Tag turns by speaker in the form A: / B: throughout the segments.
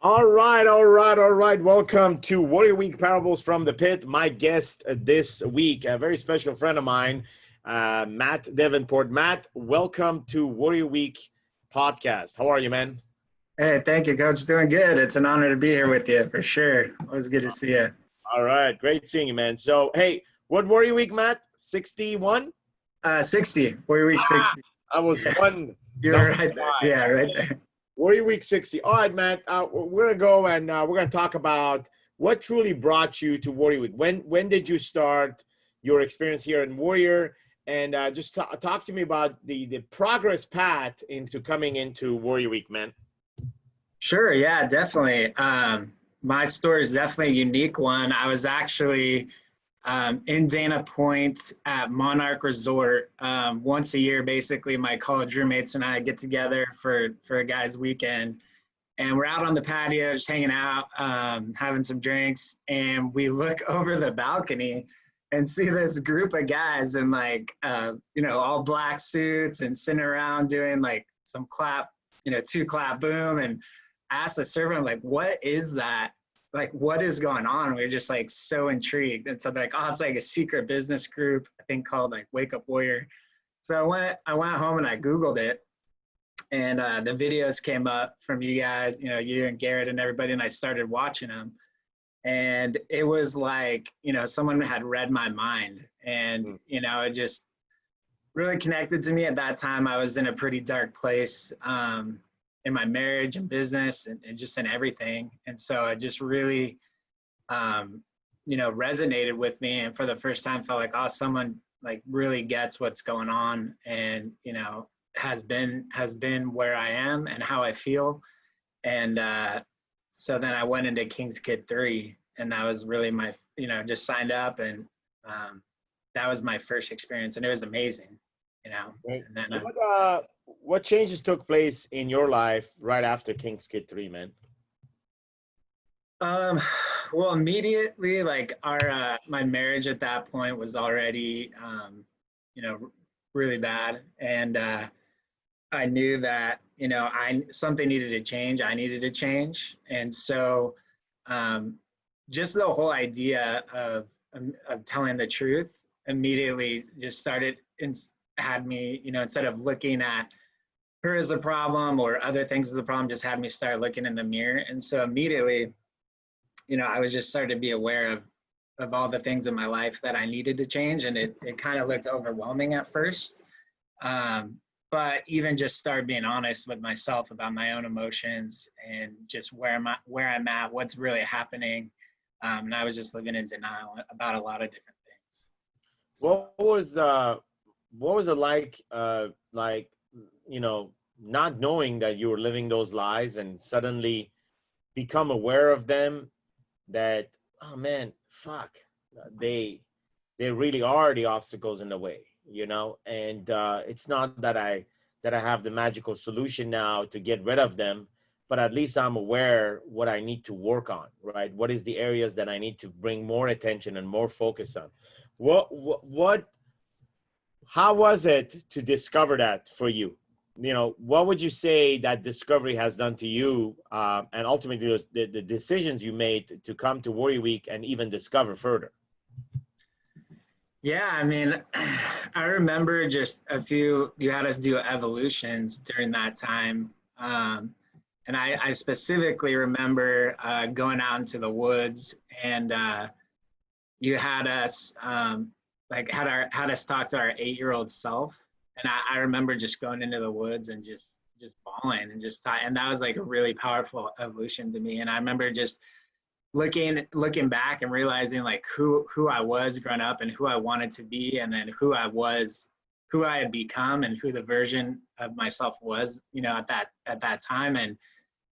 A: All right. Welcome to Warrior Week Parables from the Pit. My guest this week, a very special friend of mine, Matt Davenport. Matt, welcome to Warrior Week podcast. How are you, man?
B: Hey, thank you, Coach. Doing good. It's an honor to be here with you for sure. Always good to see you.
A: All right, great seeing you, man. So, hey, what Warrior Week, Matt? 61?
B: 60. We're week 60.
A: I was
B: Yeah,
A: one
B: you're
A: number
B: right there.
A: behind.
B: Yeah, right there.
A: Warrior Week 60. All right, Matt. We're gonna go and we're gonna talk about what truly brought you to Warrior Week. When did you start your experience here in Warrior? And just talk to me about the progress path into coming into Warrior Week, man.
B: Sure. Yeah, definitely. My story is definitely a unique one. I was actually in Dana Point at Monarch Resort once a year. Basically, my college roommates and I get together for a guys' weekend. And we're out on the patio, just hanging out, having some drinks, and we look over the balcony and see this group of guys in all black suits and sitting around doing like some clap, two clap boom, and ask the servant like, "What is that? Like, what is going on?" We are just like so intrigued, and so they're like, "Oh, it's like a secret business group, I think called like Wake Up Warrior." So I went home and I Googled it, and the videos came up from you guys, you and Garrett and everybody, and I started watching them. And it was like, someone had read my mind, and, it just really connected to me. At that time, I was in a pretty dark place in my marriage and business and just in everything. And so it just really, resonated with me. And for the first time, felt like, oh, someone like really gets what's going on, and, has been where I am and how I feel. And so then I went into King's Kid 3, and that was really my, just signed up, and that was my first experience, and it was amazing,
A: Right.
B: And then
A: What changes took place in your life right after King's Kid 3, man?
B: well, immediately, like our my marriage at that point was already, really bad, and I knew that, something needed to change. I needed to change. And so just the whole idea of telling the truth immediately just started and had me, instead of looking at her as a problem or other things as a problem, just had me start looking in the mirror. And so immediately, I was just starting to be aware of all the things in my life that I needed to change. And it kind of looked overwhelming at first. But even just start being honest with myself about my own emotions and just where I'm at, what's really happening. And I was just living in denial about a lot of different things.
A: So, what was it like, not knowing that you were living those lies and suddenly become aware of them, that, oh man, fuck, they really are the obstacles in the way, and it's not that I have the magical solution now to get rid of them, but at least I'm aware what I need to work on, right? What is the areas that I need to bring more attention and more focus on? What how was it to discover that for you? What would you say that discovery has done to you, and ultimately the decisions you made to come to Warrior Week and even discover further?
B: Yeah, I mean, I remember just you had us do evolutions during that time. And I specifically remember going out into the woods, and you had us had us talk to our 8-year-old self. And I remember just going into the woods and just bawling and and that was like a really powerful evolution to me. And I remember just looking back and realizing like who I was growing up and who I wanted to be, and then who I had become, and who the version of myself was, at that time. And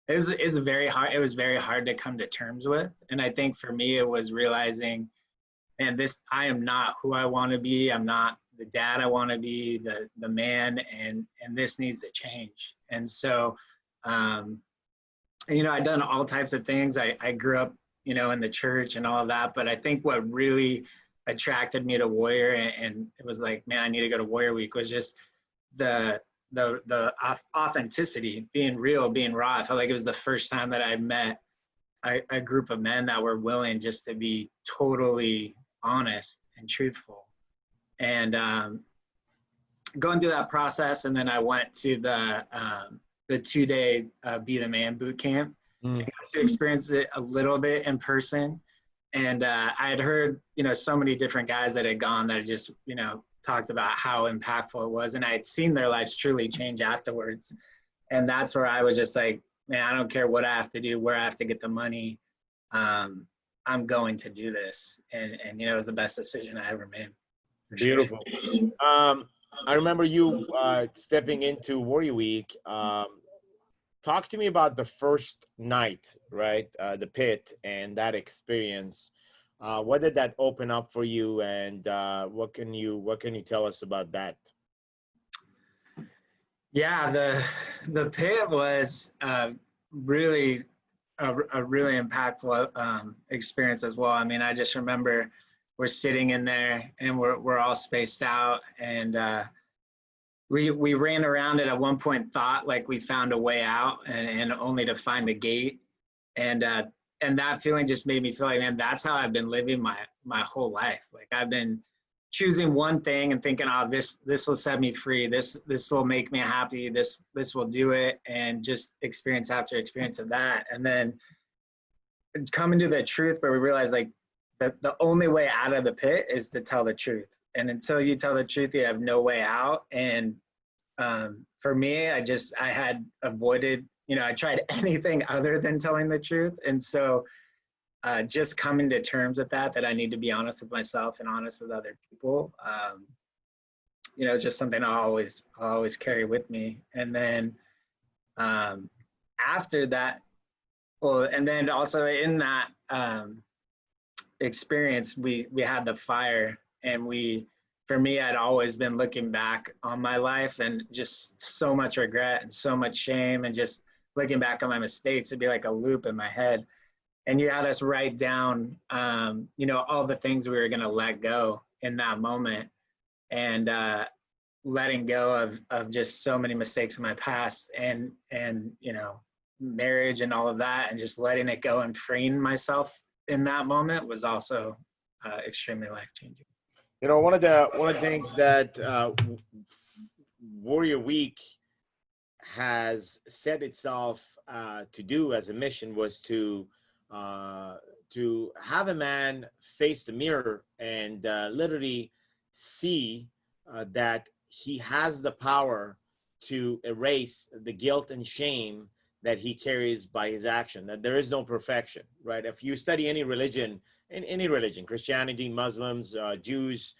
B: it's very hard. It was very hard to come to terms with. And I think for me, it was realizing, and I am not who I want to be. I'm not the dad I want to be, the man, and this needs to change. And so, I'd done all types of things. I grew up, in the church and all of that. But I think what really attracted me to Warrior, and it was like, man, I need to go to Warrior Week, was just the authenticity, being real, being raw. I felt like it was the first time that I met a group of men that were willing just to be totally honest and truthful. And going through that process, and then I went to the 2-day Be the Man boot camp, and got to experience it a little bit in person. And I had heard, so many different guys that had gone that had just, talked about how impactful it was. And I had seen their lives truly change afterwards. And that's where I was just like, man, I don't care what I have to do, where I have to get the money. I'm going to do this. And it was the best decision I ever made.
A: Beautiful. Sure. I remember you stepping into Warrior Week. Talk to me about the first night, right? The pit and that experience. What did that open up for you, and what can you tell us about that?
B: Yeah, the pit was really a really impactful experience as well. I mean, I just remember we're sitting in there and we're all spaced out, and we ran around it at one point, thought like we found a way out, and only to find a gate. And that feeling just made me feel like, man, that's how I've been living my whole life. Like, I've been choosing one thing and thinking, oh, this will set me free. This will make me happy. This will do it. And just experience after experience of that. And then coming to the truth where we realize, like, that the only way out of the pit is to tell the truth. And until you tell the truth, you have no way out. And for me, I had avoided, I tried anything other than telling the truth. And so just coming to terms with that I need to be honest with myself and honest with other people, it's just something I'll always carry with me. And then after that, and then also in that experience, we had the fire, and for me, I'd always been looking back on my life and just so much regret and so much shame, and just looking back on my mistakes. It'd be like a loop in my head. And you had us write down, all the things we were going to let go in that moment, and letting go of just so many mistakes in my past, and marriage and all of that, and just letting it go and freeing myself in that moment was also extremely life-changing.
A: One of the things that Warrior Week has set itself to do as a mission was to have a man face the mirror and literally see that he has the power to erase the guilt and shame that he carries by his action, that there is no perfection, right? If you study any religion, Christianity, Muslims, Jews,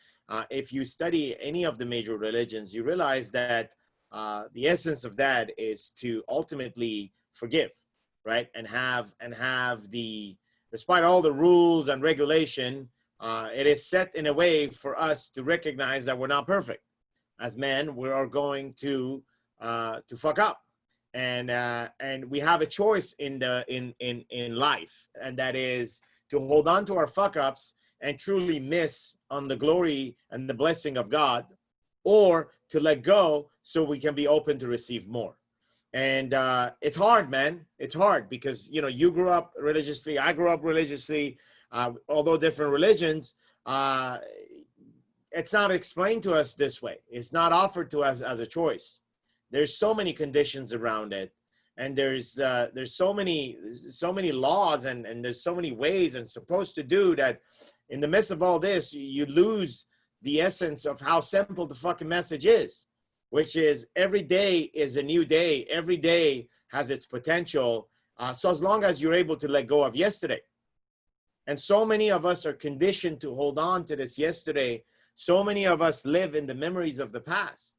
A: if you study any of the major religions, you realize that the essence of that is to ultimately forgive, right? And have despite all the rules and regulation, it is set in a way for us to recognize that we're not perfect. As men, we are going to fuck up, and we have a choice in life, and that is to hold on to our fuck ups and truly miss on the glory and the blessing of God, or to let go so we can be open to receive more. And it's hard, man. It's hard because, you grew up religiously. I grew up religiously, although different religions. It's not explained to us this way. It's not offered to us as a choice. There's so many conditions around it. And there's so many laws and there's so many ways and supposed to do that in the midst of all this, you lose the essence of how simple the fucking message is, which is every day is a new day. Every day has its potential. So as long as you're able to let go of yesterday. And so many of us are conditioned to hold on to this yesterday. So many of us live in the memories of the past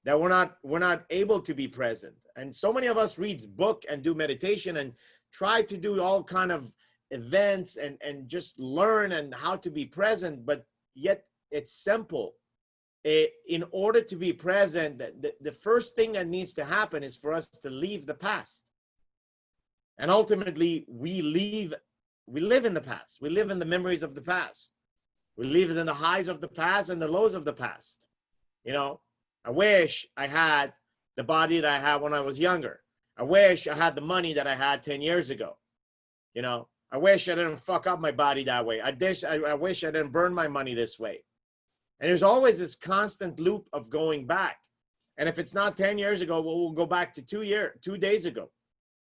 A: that we're not able to be present. And so many of us read book and do meditation and try to do all kind of events and just learn and how to be present, but yet it's simple. In order to be present, the first thing that needs to happen is for us to leave the past. And ultimately, we live in the past. We live in the memories of the past. We live in the highs of the past and the lows of the past. I wish I had the body that I had when I was younger. I wish I had the money that I had 10 years ago. You know, I wish I didn't fuck up my body that way. I wish I didn't burn my money this way. And there's always this constant loop of going back. And if it's not 10 years ago, well, we'll go back to 2 days ago.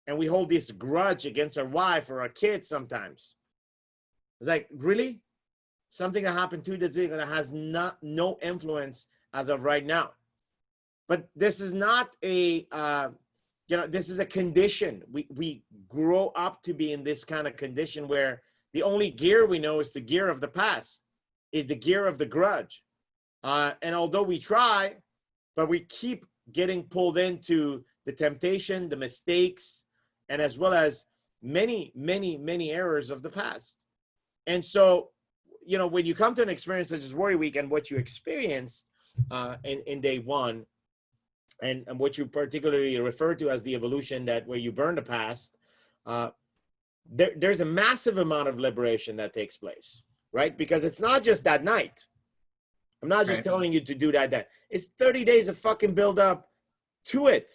A: And we hold this grudge against our wife or our kids sometimes. It's like, really? Something that happened 2 days ago that has no influence as of right now. But this is not a, this is a condition. We grow up to be in this kind of condition where the only gear we know is the gear of the past, is the gear of the grudge. And although we try, but we keep getting pulled into the temptation, the mistakes, and as well as many, many, many errors of the past. And so, you know, when you come to an experience such as Warrior Week and what you experienced in day one, and what you particularly refer to as the evolution, that where you burn the past, there's a massive amount of liberation that takes place, right? Because it's not just that night. I'm not just telling you to do that. It's 30 days of fucking build up to it.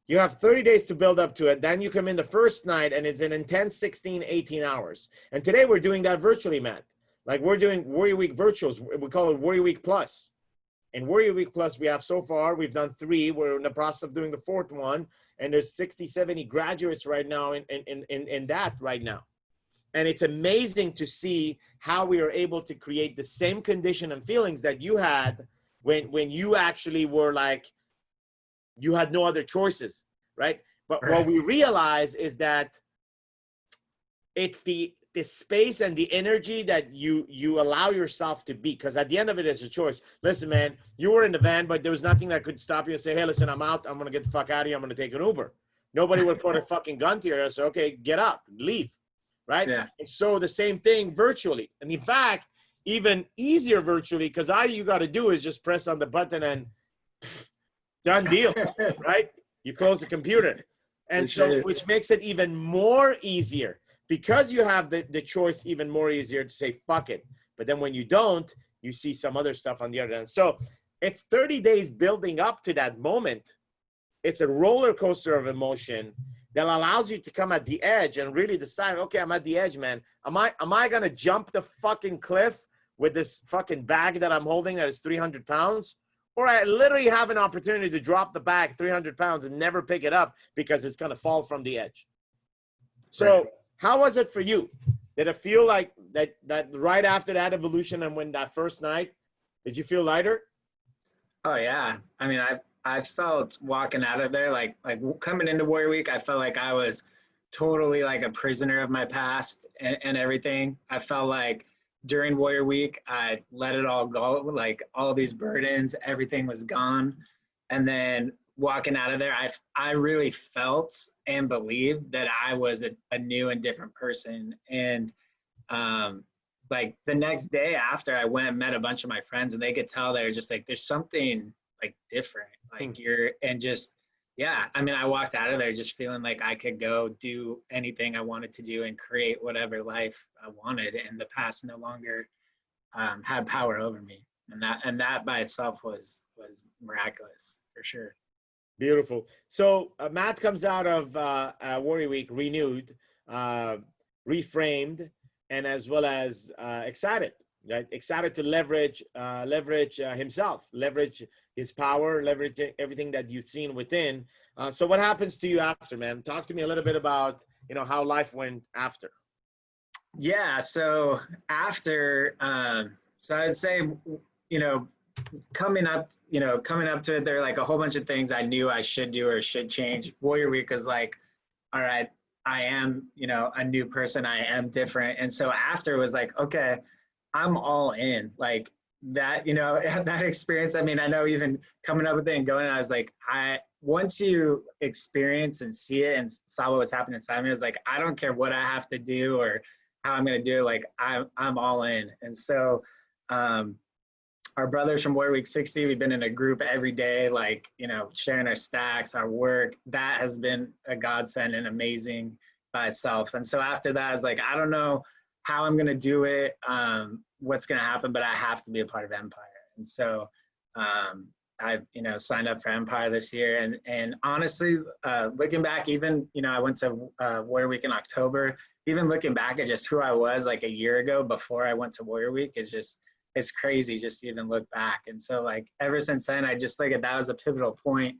A: You have 30 days to build up to it. Then you come in the first night and it's an intense 16, 18 hours. And today we're doing that virtually, Matt. Like we're doing Warrior Week virtuals. We call it Warrior Week Plus. And Warrior Week Plus, we've done 3. We're in the process of doing the 4th one. And there's 60, 70 graduates right now in that right now. And it's amazing to see how we are able to create the same condition and feelings that you had when you actually were like, you had no other choices, right? But what we realize is that it's the space and the energy that you allow yourself to be, because at the end of it, it's a choice. Listen, man, you were in the van, but there was nothing that could stop you and say, hey, listen, I'm out. I'm going to get the fuck out of here. I'm going to take an Uber. Nobody would put a fucking gun to your ass. So, okay, get up, leave, right? Yeah. And so the same thing virtually. And in fact, even easier virtually, because all you got to do is just press on the button and done deal, right? You close the computer. And so, which makes it even more easier, because you have the choice even more easier to say, fuck it. But then when you don't, you see some other stuff on the other end. So it's 30 days building up to that moment. It's a roller coaster of emotion that allows you to come at the edge and really decide, okay, I'm at the edge, man. Am I going to jump the fucking cliff with this fucking bag that I'm holding that is 300 pounds? Or I literally have an opportunity to drop the bag 300 pounds and never pick it up because it's going to fall from the edge. So how was it for you? Did it feel like that right after that evolution and when that first night, did you feel lighter?
B: Oh, yeah. I mean, I felt walking out of there, like coming into Warrior Week, I felt like I was totally like a prisoner of my past and everything. I felt like during Warrior Week, I let it all go, like all these burdens, everything was gone. And then walking out of there, I really felt and believed that I was a new and different person. And like the next day after, I went and met a bunch of my friends, and they could tell they were just like, there's something like different, like yeah, I mean, I walked out of there just feeling like I could go do anything I wanted to do and create whatever life I wanted, and the past no longer had power over me. And that by itself was miraculous, for sure.
A: Beautiful. So Matt comes out of Warrior Week renewed, reframed, and as well as excited, right? Excited to leverage himself, leverage his power, leverage everything that you've seen within. So what happens to you after, man? Talk to me a little bit about, how life went after.
B: Yeah. So after, so I would say, coming up to it, there are like a whole bunch of things I knew I should do or should change. Warrior Week is like, all right, I am, a new person. I am different. And so after it was like, okay, I'm all in. Like that, that experience. I mean, I know even coming up with it and going, I was like, once you experience and see it and saw what was happening inside me, I was like, I don't care what I have to do or how I'm going to do it. Like I'm all in. And so, our brothers from Warrior Week 60, we've been in a group every day, like, sharing our stacks, our work. That has been a godsend and amazing by itself. And so after that, I was like, I don't know how I'm going to do it, what's going to happen, but I have to be a part of Empire. And so I've, you know, signed up for Empire this year. And honestly, looking back, even, you know, I went to Warrior Week in October, even looking back at just who I was like a year ago before I went to Warrior Week is just, it's crazy just to even look back. And so like ever since then, I just look at that as a pivotal point,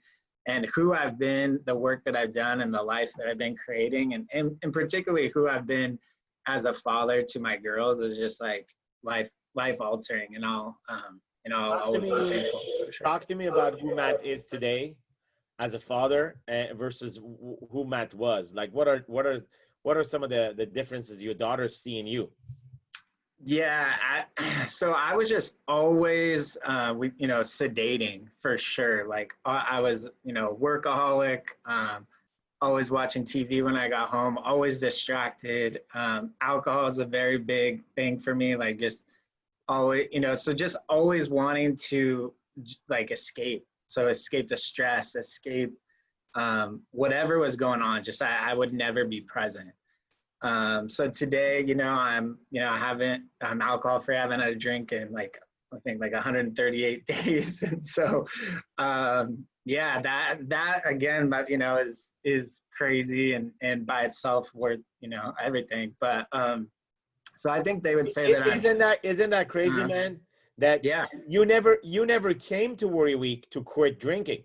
B: and who I've been, the work that I've done, and the life that I've been creating, and particularly who I've been as a father to my girls is just like life altering. And I'll always be thankful for sure.
A: Talk to me about who Matt is today as a father versus who Matt was. Like, what are some of the differences your daughters see in you?
B: Yeah, so I was just always, you know, sedating for sure. Like I was, you know, workaholic, always watching TV when I got home, always distracted. Alcohol is a very big thing for me, like just always, you know, so just always wanting to like escape. So escape the stress, escape whatever was going on, just I would never be present. So today, you know, I'm alcohol free. I haven't had a drink in like, I think like 138 days. And so, yeah, that again, but you know, is crazy and by itself worth, you know, everything. But, so I think they would say that
A: isn't that crazy, man? That
B: yeah,
A: you never came to Warrior Week to quit drinking.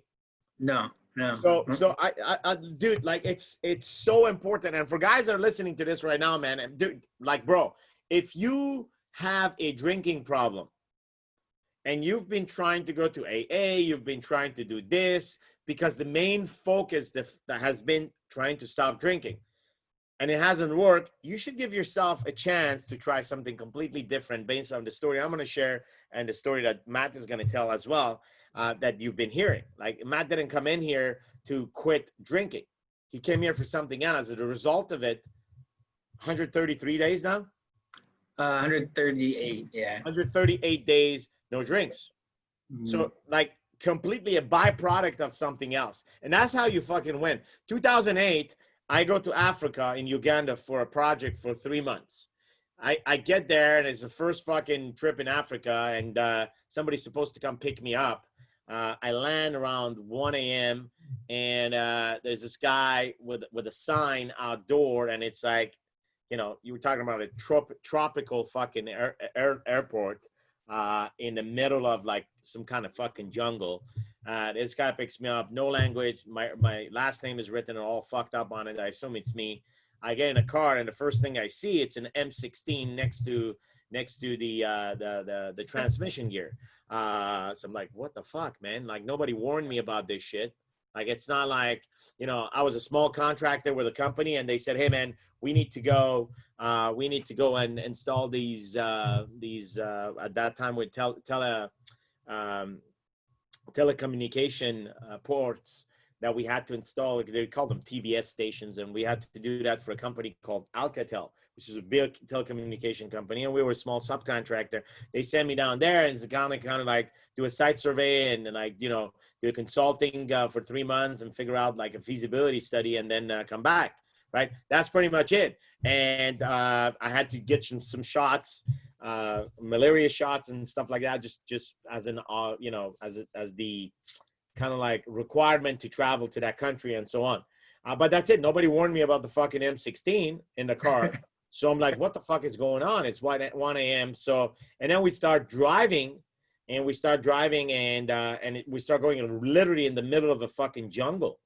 B: no.
A: So I dude, like it's so important. And for guys that are listening to this right now, man, and dude, like, bro, if you have a drinking problem and you've been trying to go to AA, you've been trying to do this because the main focus that has been trying to stop drinking and it hasn't worked, you should give yourself a chance to try something completely different based on the story I'm going to share and the story that Matt is going to tell as well. That you've been hearing. Like Matt didn't come in here to quit drinking. He came here for something else. As a result of it, 133 days now?
B: 138, yeah.
A: 138 days, no drinks.
B: Mm-hmm.
A: So like completely a byproduct of something else. And that's how you fucking win. 2008, I go to Africa in Uganda for a project for 3 months. I get there and it's the first fucking trip in Africa and somebody's supposed to come pick me up. I land around 1 a.m. and there's this guy with a sign outdoor, and it's like, you know, you were talking about a tropical fucking airport in the middle of like some kind of fucking jungle. This guy picks me up, no language. My last name is written all fucked up on it. I assume it's me. I get in a car, and the first thing I see, it's an M16 next to the transmission gear. So I'm like, what the fuck, man? Like nobody warned me about this shit. Like it's not like, you know, I was a small contractor with a company and they said, hey man, we need to go and install these at that time with telecommunication ports that we had to install. They called them TBS stations, and we had to do that for a company called Alcatel, which is a big telecommunication company, and we were a small subcontractor. They sent me down there, and it's kind of like do a site survey and like, you know, do a consulting for 3 months and figure out like a feasibility study and then come back, right? That's pretty much it. And I had to get some shots, malaria shots and stuff like that, just as an, you know, as the kind of like requirement to travel to that country and so on. But that's it. Nobody warned me about the fucking M16 in the car. So I'm like, what the fuck is going on? It's 1 a.m. So, and then we start driving and we start going literally in the middle of a fucking jungle.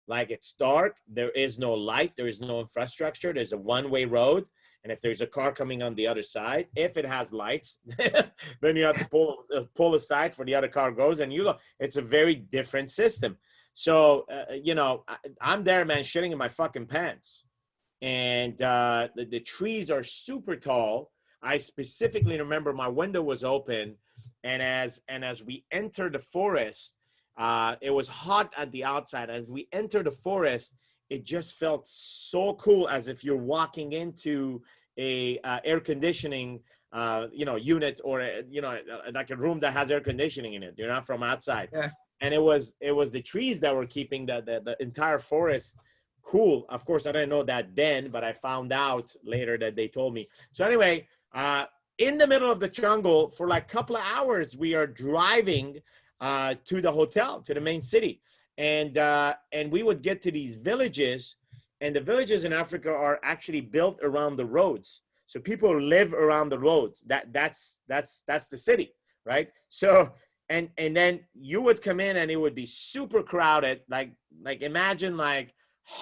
A: Like it's dark. There is no light. There is no infrastructure. There's a one-way road. And if there's a car coming on the other side, if it has lights, then you have to pull aside for the other car goes and you go. It's a very different system. So, you know, I'm there, man, shitting in my fucking pants. And the trees are super tall. I specifically remember my window was open. And as we entered the forest, it was hot at the outside. As we entered the forest, it just felt so cool, as if you're walking into a air conditioning, you know, unit, or you know, like a room that has air conditioning in it. You're not from outside. Yeah. And it was the trees that were keeping the entire forest cool. Of course, I didn't know that then, but I found out later that they told me. So anyway, in the middle of the jungle for like a couple of hours, we are driving. to the hotel, to the main city. And we would get to these villages, and the villages in Africa are actually built around the roads. So people live around the roads. That's the city, right? So and then you would come in and it would be super crowded. Like imagine like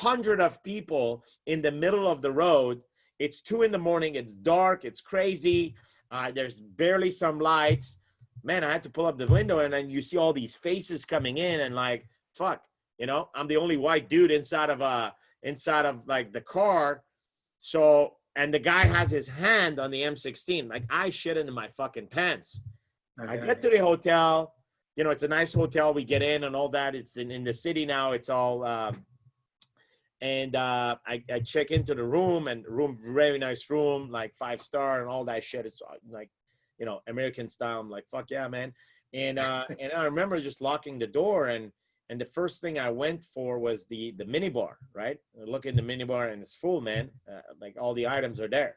A: 100 of people in the middle of the road. It's 2 a.m. It's dark. It's crazy. There's barely some lights. Man, I had to pull up the window, and then you see all these faces coming in, and like, fuck, I'm the only white dude inside of like the car. So, and the guy has his hand on the M16. Like, I shit into my fucking pants. Okay. I get to the hotel. It's a nice hotel. We get in and all that. It's in the city now. It's all, I check into the room, and very nice room, like 5-star and all that shit. It's like, American style. I'm like, fuck yeah, man. And I remember just locking the door, and the first thing I went for was the mini bar, right? I look in the mini bar and it's full, man. Like all the items are there.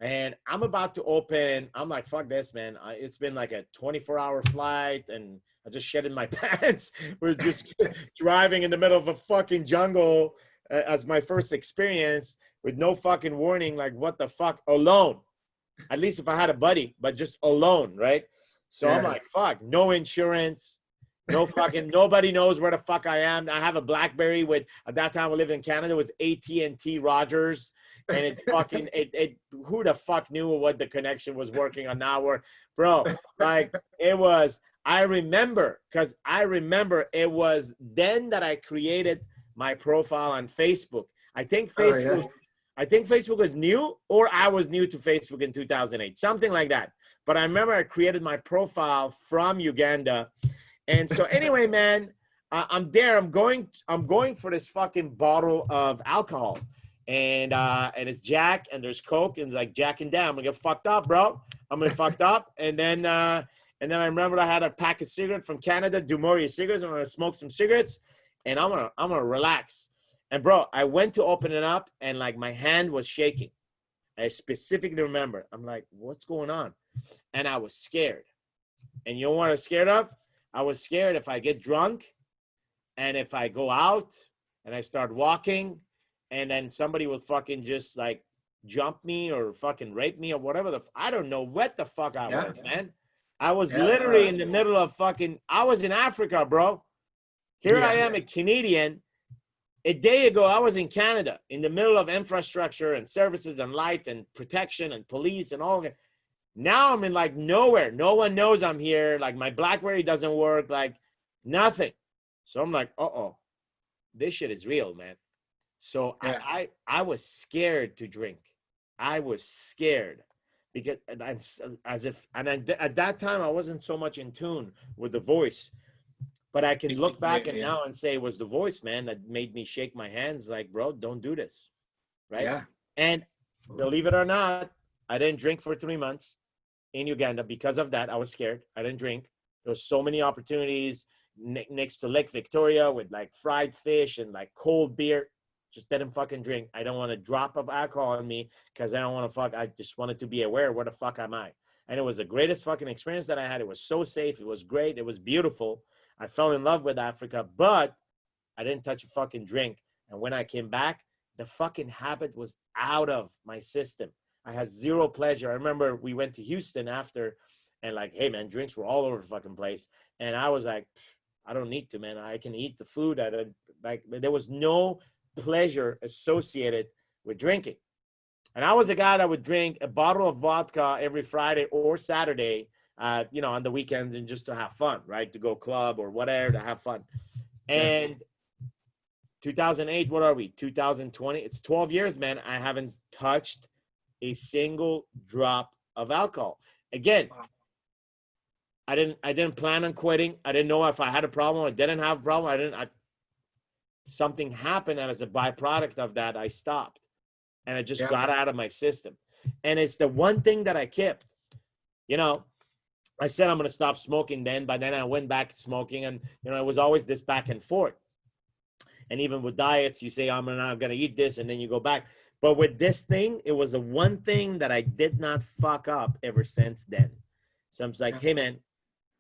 A: And I'm about to open. I'm like, fuck this, man. It's been like a 24-hour flight, and I just shit in my pants. We're just driving in the middle of a fucking jungle as my first experience with no fucking warning. Like, what the fuck? Alone. At least if I had a buddy, but just alone, right? So yeah. I'm like, fuck, no insurance, no fucking, nobody knows where the fuck I am. I have a BlackBerry with, at that time I lived in Canada, with AT&T Rogers, and it fucking, who the fuck knew what the connection was working on now? Bro, like it was, I remember it was then that I created my profile on Facebook. I think Facebook. Oh, yeah. I think Facebook was new, or I was new to Facebook in 2008, something like that. But I remember I created my profile from Uganda. And so anyway, man, I'm there. I'm going for this fucking bottle of alcohol. And it's Jack, and there's Coke, and it's like Jack and Dan. I'm gonna get fucked up, bro. I'm gonna get fucked up. And then I remember I had a pack of cigarettes from Canada, Dumoria cigarettes. I'm gonna smoke some cigarettes, and I'm gonna relax. And bro, I went to open it up, and like my hand was shaking. I specifically remember. I'm like, what's going on? And I was scared. And you know what I was scared of? I was scared if I get drunk, and if I go out and I start walking, and then somebody will fucking just like jump me or fucking rape me or whatever. I don't know what the fuck I was, man. I was literally in the middle of fucking, I was in Africa, bro. Here I am, a Canadian. A day ago, I was in Canada, in the middle of infrastructure and services and light and protection and police and all that. Now I'm in like nowhere. No one knows I'm here. Like my BlackBerry doesn't work, like nothing. So I'm like, uh-oh, this shit is real, man. So I was scared to drink. I was scared because at that time I wasn't so much in tune with the voice. But I can look back and now and say it was the voice, man, that made me shake my hands like, bro, don't do this, right? Yeah. And believe it or not, I didn't drink for 3 months in Uganda because of that. I was scared. I didn't drink. There was so many opportunities next to Lake Victoria with like fried fish and like cold beer. Just didn't fucking drink. I don't want a drop of alcohol on me because I don't want to fuck. I just wanted to be aware, where the fuck am I? And it was the greatest fucking experience that I had. It was so safe. It was great. It was beautiful. I fell in love with Africa, but I didn't touch a fucking drink. And when I came back, the fucking habit was out of my system. I had zero pleasure. I remember we went to Houston after, and like, hey man, drinks were all over the fucking place. And I was like, I don't need to, man. I can eat the food. There was no pleasure associated with drinking. And I was the guy that would drink a bottle of vodka every Friday or Saturday, on the weekends, and just to have fun, right? To go club or whatever, to have fun. And 2008, what are we? 2020. It's 12 years, man. I haven't touched a single drop of alcohol. Again, I didn't plan on quitting. I didn't know if I had a problem. I didn't have a problem. Something happened, and as a byproduct of that, I stopped, and it just got out of my system. And it's the one thing that I kept. I said I'm going to stop smoking then, but then I went back to smoking, and it was always this back and forth. And even with diets, you say I'm not going to eat this, and then you go back. But with this thing, it was the one thing that I did not fuck up ever since then. So I'm like, hey man,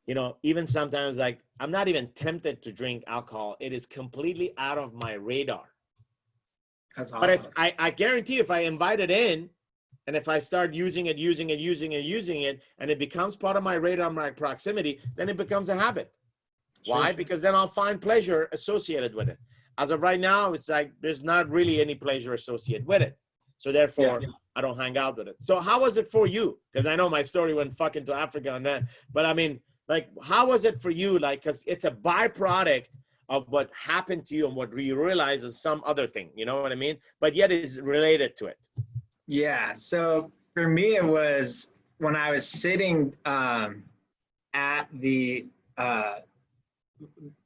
A: you know, even sometimes like I'm not even tempted to drink alcohol. It is completely out of my radar.
B: That's
A: But if
B: awesome.
A: I guarantee if I invite it in and if I start using it, and it becomes part of my radar, my proximity, then it becomes a habit.
B: Sure.
A: Why? Because then I'll find pleasure associated with it. As of right now, it's like there's not really any pleasure associated with it. So
B: Yeah.
A: therefore, I don't hang out with it. So how was it for you? Because I know my story went fucking to Africa and that, but I mean, like, how was it for you? Like, because it's a byproduct of what happened to you and what you realize is some other thing. You know what I mean? But yet is related to it.
B: Yeah. So for me, it was when I was sitting at the,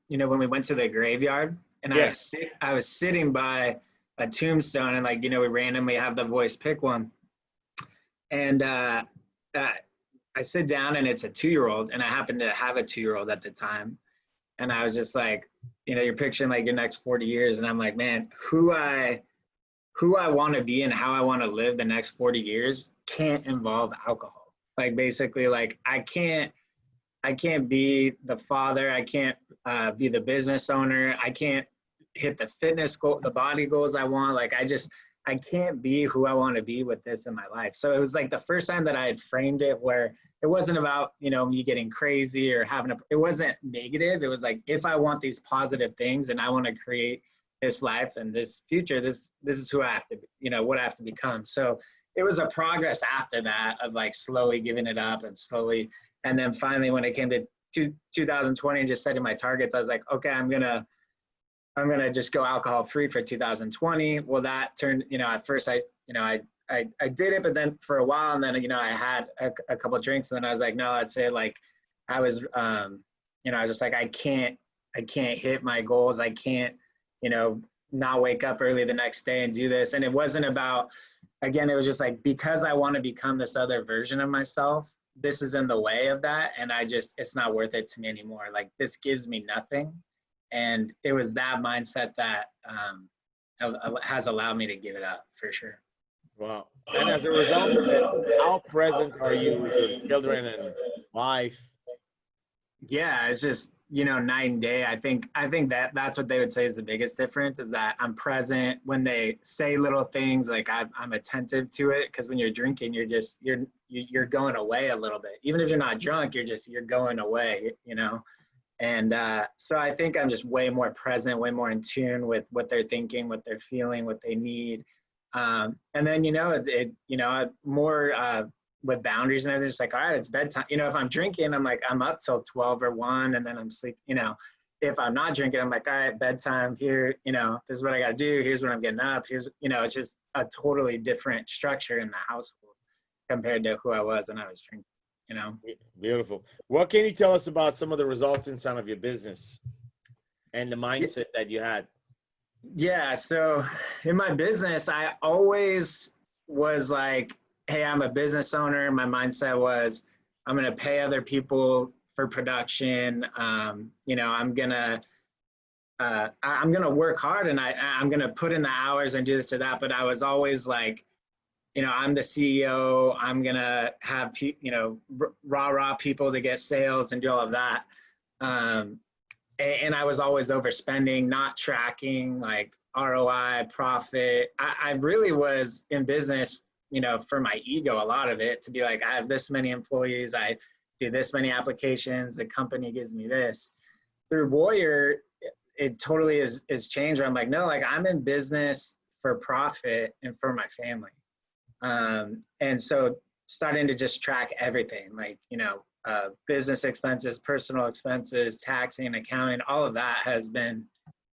B: when we went to the graveyard, and
A: Yeah.
B: I was sitting by a tombstone, and like, we randomly have the voice pick one. And I sit down, and it's a 2-year-old, and I happened to have a 2-year-old at the time. And I was just like, you're picturing like your next 40 years. And I'm like, man, who I want to be and how I want to live the next 40 years can't involve alcohol. Like basically, like I can't be the father. I can't be the business owner. I can't hit the fitness goal, the body goals I want. Like I can't be who I want to be with this in my life. So it was like the first time that I had framed it where it wasn't about, me getting crazy or it wasn't negative. It was like, if I want these positive things and I want to create this life and this future, this is who I have to, what I have to become. So it was a progress after that of like slowly giving it up and slowly. And then finally, when it came to 2020 and just setting my targets, I was like, okay, I'm gonna just go alcohol free for 2020. Well, that turned, at first I did it, but then for a while, and then, I had a couple of drinks, and then I was like, no, I'd say like, I was, I was just like, I can't hit my goals. I can't, not wake up early the next day and do this. And it wasn't about, again, it was just like, because I want to become this other version of myself, this is in the way of that. And it's not worth it to me anymore. Like, this gives me nothing. And it was that mindset that has allowed me to give it up for sure.
A: Wow. And as a result of it, how present are you with your children and wife?
B: Yeah, it's just, night and day. I think that's what they would say is the biggest difference, is that I'm present when they say little things, like I'm attentive to it. Because when you're drinking, you're going away a little bit. Even if you're not drunk, you're going away, And so I think I'm just way more present, way more in tune with what they're thinking, what they're feeling, what they need. And then, more with boundaries and everything, just like, all right, it's bedtime. If I'm drinking, I'm like, I'm up till 12 or 1, and then I'm sleep. If I'm not drinking, I'm like, all right, bedtime here, this is what I got to do. Here's when I'm getting up. Here's, it's just a totally different structure in the household compared to who I was when I was drinking.
A: Beautiful. What can you tell us about some of the results inside of your business and the mindset that you had?
B: Yeah. So in my business, I always was like, hey, I'm a business owner. My mindset was, I'm going to pay other people for production. I'm going to work hard, and I'm going to put in the hours and do this or that. But I was always like, I'm the CEO. I'm going to have, rah people to get sales and do all of that. And I was always overspending, not tracking like ROI, profit. I really was in business, for my ego, a lot of it, to be like, I have this many employees, I do this many applications, the company gives me this. Through Warrior, it totally is changed, where I'm like, no, like, I'm in business for profit and for my family. And so starting to just track everything, like, business expenses, personal expenses, taxing, accounting, all of that has been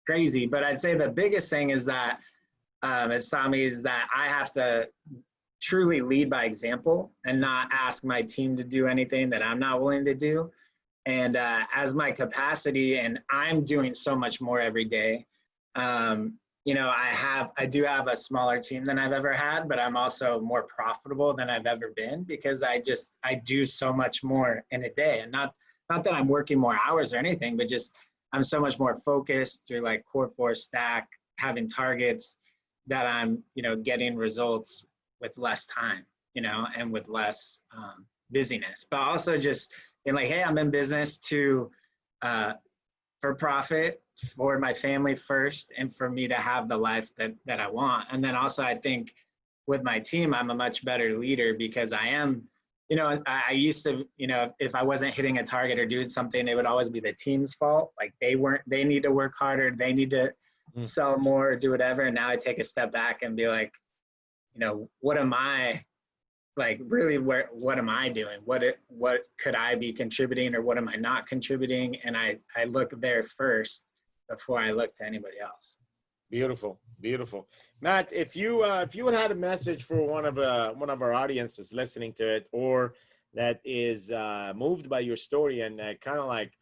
B: crazy. But I'd say the biggest thing is that, as Sami, is that I have to truly lead by example and not ask my team to do anything that I'm not willing to do. And as my capacity, and I'm doing so much more every day, I do have a smaller team than I've ever had, but I'm also more profitable than I've ever been, because I do so much more in a day. And not that I'm working more hours or anything, but just I'm so much more focused through like core 4 stack, having targets, that I'm, getting results with less time, and with less busyness. But also just being like, hey, I'm in business to for profit, for my family first, and for me to have the life that I want. And then also, I think with my team, I'm a much better leader because I am, you know, I used to, you know, if I wasn't hitting a target or doing something, it would always be the team's fault. Like they need to work harder, they need to sell more, or do whatever. And now I take a step back and be like, you know, what am I, like, really, what am I doing? What could I be contributing, or what am I not contributing? And I look there first before I look to anybody else.
A: Beautiful, beautiful. Matt, if you would had a message for one of our audiences listening to it, or that is moved by your story and kind of like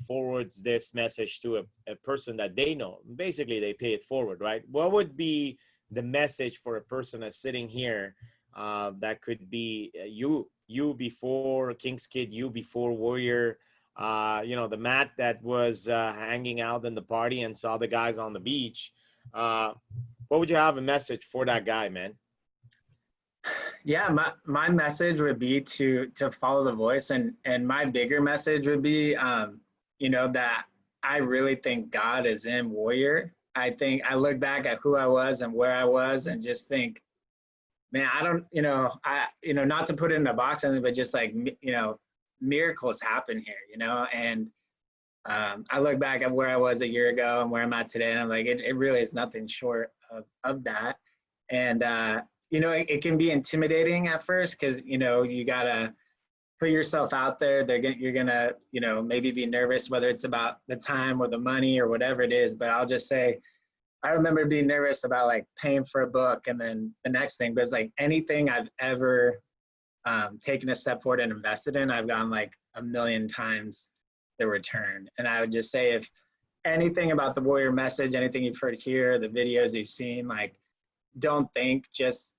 A: forwards this message to a person that they know, basically they pay it forward, right? What would be the message for a person that's sitting here that could be you before King's Kid, you before Warrior, you know, the Matt that was hanging out in the party and saw the guys on the beach. What would you have a message for that guy, man?
B: Yeah, my message would be to follow the voice, and my bigger message would be, you know, that I really think God is in Warrior. I think I look back at who I was and where I was, and just think, man, I don't, you know, not to put it in a box or anything, but just like, you know, miracles happen here, you know. And I look back at where I was a year ago and where I'm at today, and I'm like, it really is nothing short of that. And you know, it can be intimidating at first, because, you know, you gotta put yourself out there. You're gonna, you know, maybe be nervous, whether it's about the time or the money or whatever it is. But I'll just say, I remember being nervous about like paying for a book, and then the next thing, but it's like anything I've ever taken a step forward and invested in, I've gotten like a million times the return. And I would just say, if anything about the Warrior message, anything you've heard here, the videos you've seen, like, don't think, just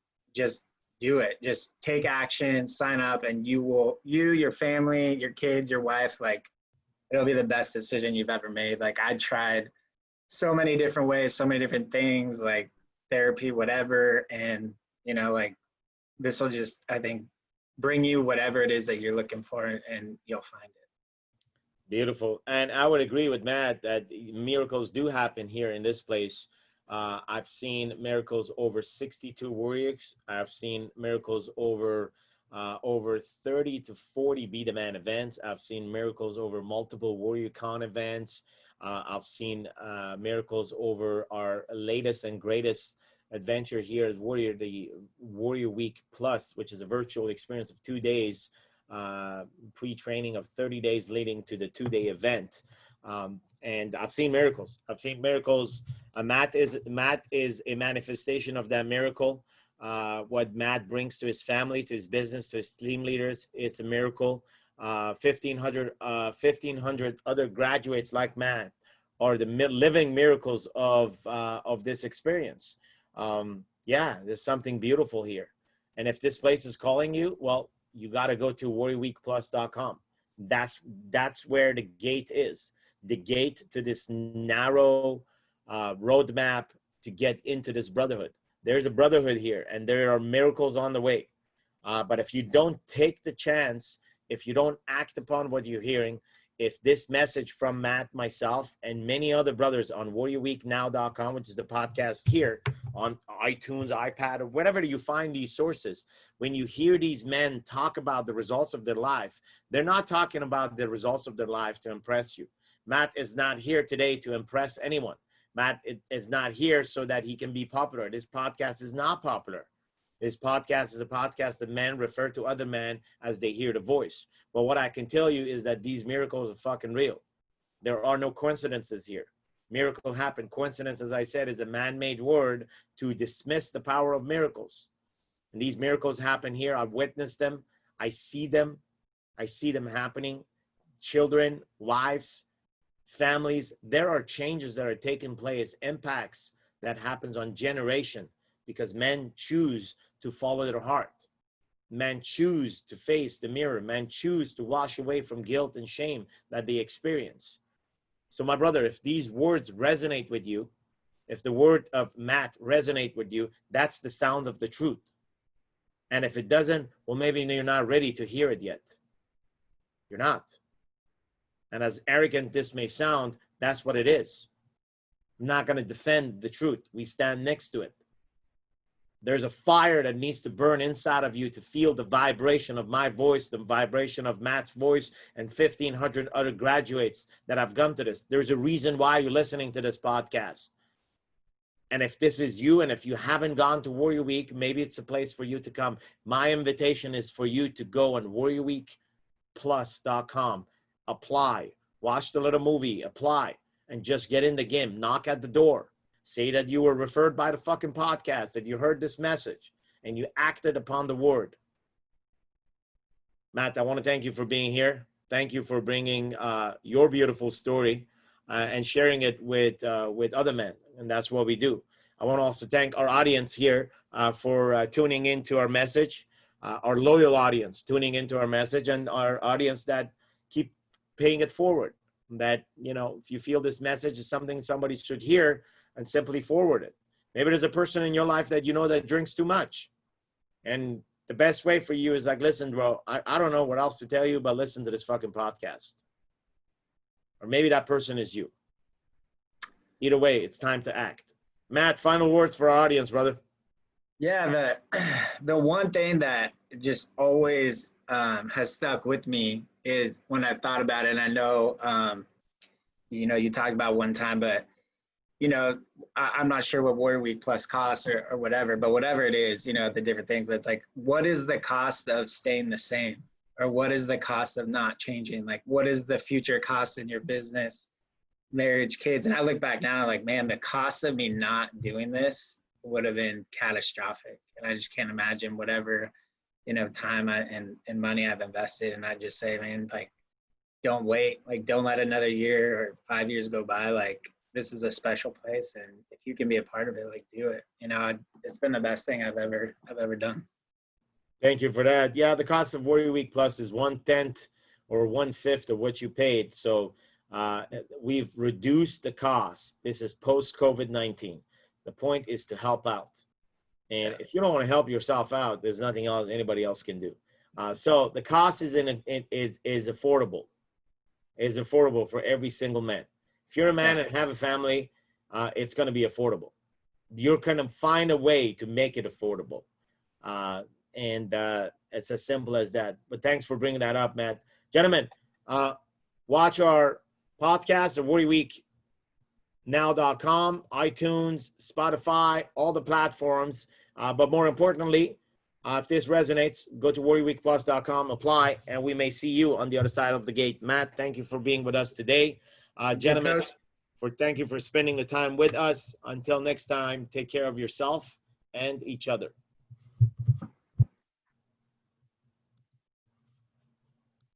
B: do it. Just take action, sign up, and you, your family, your kids, your wife, like, it'll be the best decision you've ever made. Like, I tried so many different ways, so many different things, like therapy, whatever. And, you know, like, this will just, I think, bring you whatever it is that you're looking for, and you'll find it.
A: Beautiful. And I would agree with Matt that miracles do happen here in this place. I've seen miracles over 62 Warriors. I've seen miracles over 30 to 40 Be the Man events. I've seen miracles over multiple WarriorCon events. I've seen miracles over our latest and greatest adventure here at Warrior, the Warrior Week Plus, which is a virtual experience of 2 days, pre-training of 30 days leading to the 2-day event. And I've seen miracles. I've seen miracles. Matt is a manifestation of that miracle. What Matt brings to his family, to his business, to his team leaders, it's a miracle. 1,500 other graduates like Matt are the living miracles of this experience. Yeah, there's something beautiful here. And if this place is calling you, well, you got to go to warriorweekplus.com. That's where the gate is. The gate to this narrow roadmap to get into this brotherhood. There's a brotherhood here, and there are miracles on the way. But if you don't take the chance, if you don't act upon what you're hearing, if this message from Matt, myself, and many other brothers on warriorweeknow.com, which is the podcast here on iTunes, iPad, or wherever you find these sources, when you hear these men talk about the results of their life, they're not talking about the results of their life to impress you. Matt is not here today to impress anyone. Matt is not here so that he can be popular. This podcast is not popular. This podcast is a podcast that men refer to other men as they hear the voice. But what I can tell you is that these miracles are fucking real. There are no coincidences here. Miracle happen. Coincidence, as I said, is a man-made word to dismiss the power of miracles. And these miracles happen here. I've witnessed them. I see them. I see them happening. Children, wives, families. There are changes that are taking place, impacts that happens on generation, because men choose to follow their heart. Men choose to face the mirror. Men choose to wash away from guilt and shame that they experience. So my brother, if these words resonate with you, if the word of Matt resonate with you, that's the sound of the truth. And if it doesn't, well, maybe you're not ready to hear it yet. You're not. And as arrogant this may sound, that's what it is. I'm not going to defend the truth. We stand next to it. There's a fire that needs to burn inside of you to feel the vibration of my voice, the vibration of Matt's voice, and 1,500 other graduates that have come to this. There's a reason why you're listening to this podcast. And if this is you, and if you haven't gone to Warrior Week, maybe it's a place for you to come. My invitation is for you to go on warriorweekplus.com, apply, watch the little movie, apply, and just get in the game, knock at the door. Say that you were referred by the fucking podcast, that you heard this message, and you acted upon the word. Matt, I want to thank you for being here. Thank you for bringing your beautiful story and sharing it with other men, and that's what we do. I want to also thank our audience here for tuning into our message, our loyal audience tuning into our message, and our audience that keep paying it forward. That, you know, if you feel this message is something somebody should hear, and simply forward it. Maybe there's a person in your life that you know that drinks too much. And the best way for you is like, listen, bro, I don't know what else to tell you, but listen to this fucking podcast. Or maybe that person is you. Either way, it's time to act. Matt, final words for our audience, brother.
B: Yeah, the one thing that just always has stuck with me is when I've thought about it, and I know, you know, you talked about one time, but you know, I'm not sure what Warrior Week Plus costs or whatever, but whatever it is, you know, the different things, but it's like, what is the cost of staying the same? Or what is the cost of not changing? Like, what is the future cost in your business, marriage, kids? And I look back now, I'm like, man, the cost of me not doing this would have been catastrophic. And I just can't imagine whatever, you know, time and money I've invested. And I just say, man, like, don't wait. Like, don't let another year or 5 years go by. Like, this is a special place, and if you can be a part of it, like, do it. You know, it's been the best thing I've ever done.
A: Thank you for that. Yeah, the cost of Warrior Week Plus is 1/10 or 1/5 of what you paid. So we've reduced the cost. This is post COVID-19. The point is to help out. And if you don't want to help yourself out, there's nothing else anybody else can do. So the cost is affordable. Is affordable for every single man. If you're a man and have a family, it's going to be affordable. You're going to find a way to make it affordable. And it's as simple as that. But thanks for bringing that up, Matt. Gentlemen, watch our podcast at warriorweeknow.com, iTunes, Spotify, all the platforms. But more importantly, if this resonates, go to warriorweekplus.com, apply, and we may see you on the other side of the gate. Matt, thank you for being with us today. Gentlemen, thank you for spending the time with us. Until next time, take care of yourself and each other.